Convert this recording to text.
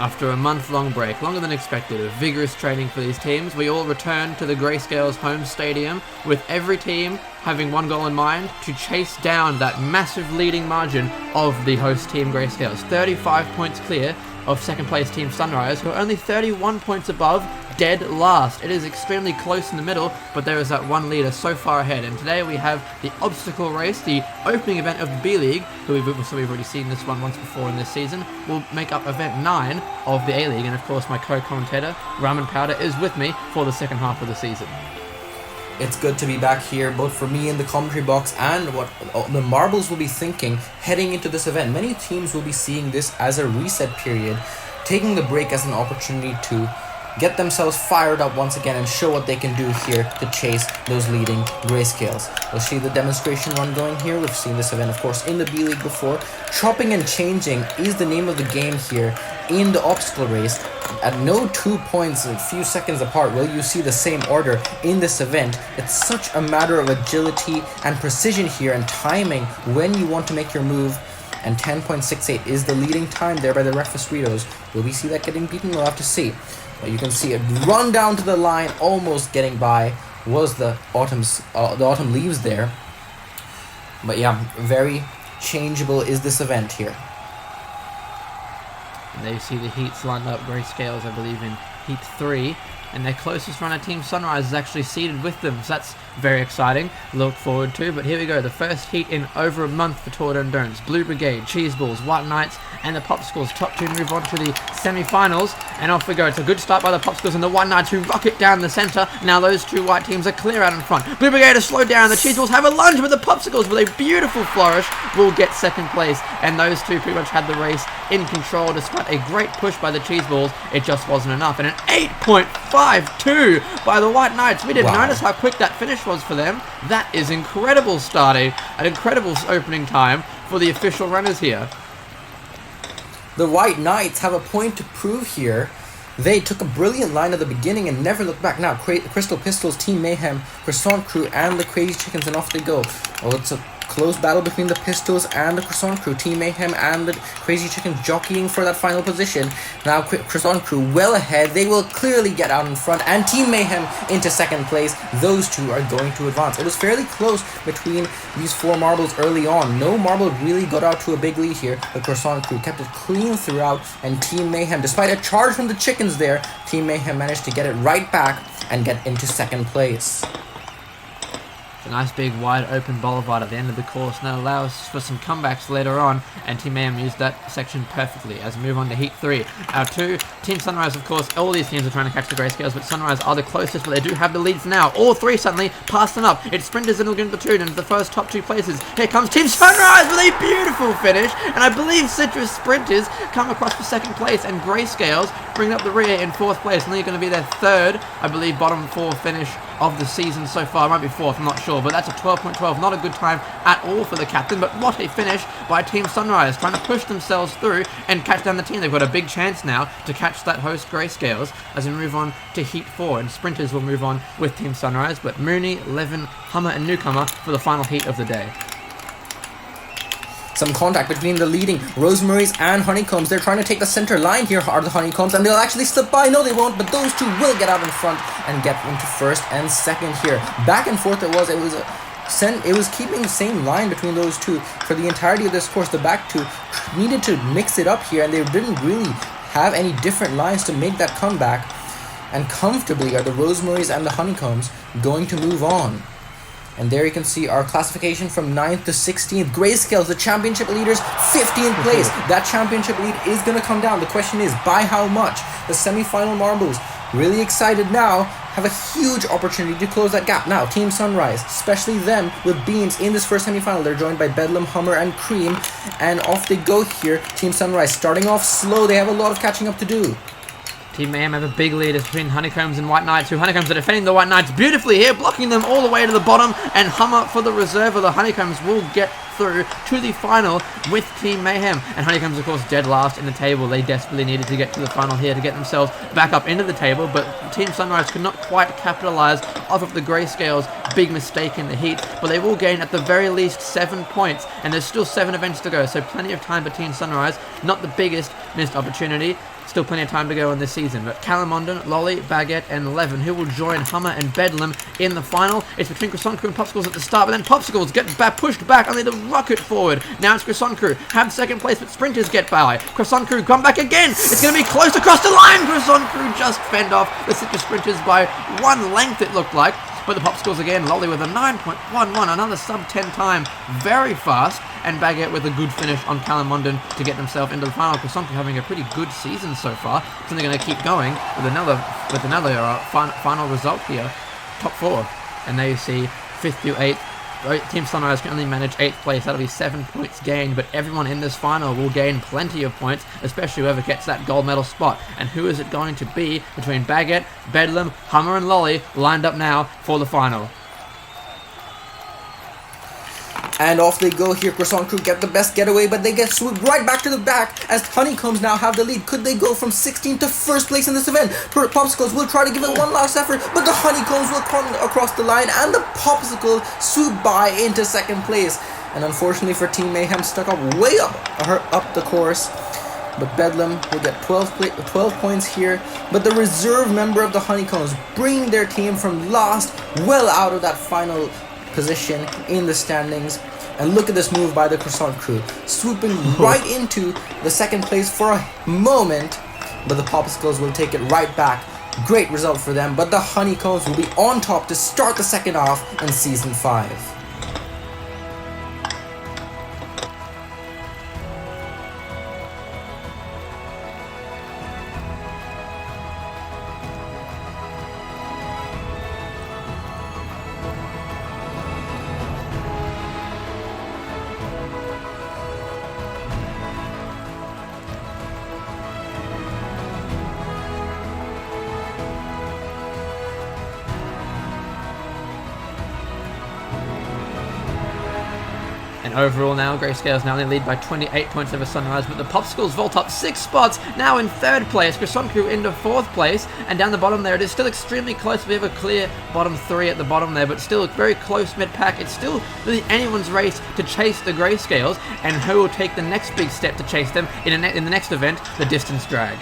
After a month-long break, longer than expected, of vigorous training for these teams, we all returned to the Grayscales home stadium, with every team having one goal in mind: to chase down that massive leading margin of the host team Grayscales. 35 points clear of second place team Sunrise, who are only 31 points above dead last. It is extremely close in the middle, but there is that one leader so far ahead. And today we have the obstacle race, the opening event of the B-League, who we've already seen this one once before in this season, will make up event 9 of the A-League. And of course my co-commentator, Ramen Powder, is with me for the second half of the season. It's good to be back here, both for me in the commentary box and what the Marbles will be thinking heading into this event. Many teams will be seeing this as a reset period, taking the break as an opportunity to get themselves fired up once again and show what they can do here to chase those leading Grayscales. We'll see the demonstration run going here. We've seen this event, of course, in the B-League before. Chopping and changing is the name of the game here in the obstacle race. At no 2 points a few seconds apart will you see the same order in this event. It's such a matter of agility and precision here and timing when you want to make your move. And 10.68 is the leading time there by the Refresritos. Will we see that getting beaten? We'll have to see. But you can see it run down to the line, almost getting by, was the autumn leaves there. But yeah, very changeable is this event here. And there you see the heats lined up. Grayscales, I believe, in heat 3. And their closest runner, Team Sunrise, is actually seated with them. So that's very exciting. Look forward to. But here we go. The first heat in over a month for Tour d'Endurance. Blue Brigade, Cheese Balls, White Knights, and the Popsicles. Top two move on to the semi-finals. And off we go. It's a good start by the Popsicles and the White Knights, who rocket down the centre. Now those two white teams are clear out in front. Blue Brigade is slowed down. The Cheese Balls have a lunge, but the Popsicles, with a beautiful flourish, will get second place. And those two pretty much had the race in control. Despite a great push by the Cheese Balls, it just wasn't enough. And an 8.52 by the White Knights. We didn't notice how quick that finish was for them. That is incredible starting, an incredible opening time for the official runners here. The White Knights have a point to prove here. They took a brilliant line at the beginning and never looked back. Now, Crystal Pistols, Team Mayhem, Croissant Crew, and the Crazy Chickens, and off they go. Oh, it's a close battle between the Pistols and the Croissant Crew. Team Mayhem and the Crazy Chickens jockeying for that final position. Now Croissant Crew well ahead. They will clearly get out in front, and Team Mayhem into second place. Those two are going to advance. It was fairly close between these four marbles early on. No marble really got out to a big lead here. The Croissant Crew kept it clean throughout, and Team Mayhem, despite a charge from the Chickens there, Team Mayhem managed to get it right back and get into second place. It's a nice big wide open boulevard at the end of the course, and that allows for some comebacks later on, and Team Mayhem used that section perfectly as we move on to Heat 3. Our two, Team Sunrise, of course, all these teams are trying to catch the Grayscales, but Sunrise are the closest, but they do have the leads now. All three suddenly pass them up. It's sprinters in the platoon into the first top two places. Here comes Team Sunrise with a beautiful finish, and I believe Citrus Sprinters come across for second place, and Grayscales bring up the rear in fourth place, and they're going to be their third, I believe, bottom four finish of the season so far. It might be fourth, I'm not sure, but that's a 12.12. Not a good time at all for the captain, but what a finish by Team Sunrise, trying to push themselves through and catch down the team. They've got a big chance now to catch that host Grayscales as we move on to Heat 4, and Sprinters will move on with Team Sunrise, but Mooney, Levin, Hummer, and Newcomer for the final heat of the day. Some contact between the leading Rosemary's and Honeycombs. They're trying to take the center line here, are the Honeycombs, and they'll actually slip by. No, they won't, but those two will get out in front and get into first and second here. Back and forth it was keeping the same line between those two for the entirety of this course. The back two needed to mix it up here, and they didn't really have any different lines to make that comeback. And comfortably are the Rosemary's and the Honeycombs going to move on. And there you can see our classification from 9th to 16th. Grayscales, the championship leaders, 15th place. That championship lead is going to come down. The question is, by how much? The semi-final marbles, really excited now, have a huge opportunity to close that gap. Now, Team Sunrise, especially them with Beans in this first semi-final. They're joined by Bedlam, Hummer, and Cream. And off they go here. Team Sunrise starting off slow. They have a lot of catching up to do. Team Mayhem have a big lead between Honeycombs and White Knights, who Honeycombs are defending the White Knights beautifully here, blocking them all the way to the bottom, and Hummer for the reserve of the Honeycombs will get through to the final with Team Mayhem. And Honeycombs, of course, dead last in the table. They desperately needed to get to the final here to get themselves back up into the table, but Team Sunrise could not quite capitalize off of the Grayscales' big mistake in the heat, but they will gain at the very least 7 points, and there's still 7 events to go, so plenty of time for Team Sunrise. Not the biggest missed opportunity. Still plenty of time to go in this season, but Calamondon, Lolly, Baguette, and Levin, who will join Hummer and Bedlam in the final. It's between Croissant Crew and Popsicles at the start, but then Popsicles get pushed back, only to rocket forward. Now it's Croissant Crew, have second place, but Sprinters get by. Croissant Crew come back again. It's going to be close across the line. Croissant Crew just fend off the Citrus Sprinters by 1 length, it looked like. But the Popsicles again, Lolly with a 9.11, another sub-10 time, very fast, and Baguette with a good finish on Calamondon to get themselves into the final. Croissant having a pretty good season so far, so they're going to keep going with another final result here, top 4. And there you see 5th through 8th. Team Sunrise can only manage 8th place. That'll be 7 points gained, but everyone in this final will gain plenty of points, especially whoever gets that gold medal spot. And who is it going to be between Baguette, Bedlam, Hummer, and Lolly lined up now for the final? And off they go here. Croissant Crew get the best getaway, but they get swooped right back to the back as Honeycombs now have the lead. Could they go from 16th to 1st place in this event? Popsicles will try to give it one last effort, but the Honeycombs will come across the line and the Popsicles swoop by into 2nd place. And unfortunately for Team Mayhem, stuck up way up the course. But Bedlam will get 12 points here. But the reserve member of the Honeycombs bring their team from last well out of that final position in the standings. And look at this move by the Croissant Crew, swooping right into the 2nd place for a moment, but the Popsicles will take it right back. Great result for them, but the Honeycombs will be on top to start the second half in Season 5. And overall now, Grayscale's now in the lead by 28 points over Sunrise, but the Popsicles vault up 6 spots, now in 3rd place. Croissant Crew into 4th place, and down the bottom there, it is still extremely close. We have a clear bottom 3 at the bottom there, but still a very close mid-pack. It's still really anyone's race to chase the Grayscales, and who will take the next big step to chase them in the next event, the distance drag.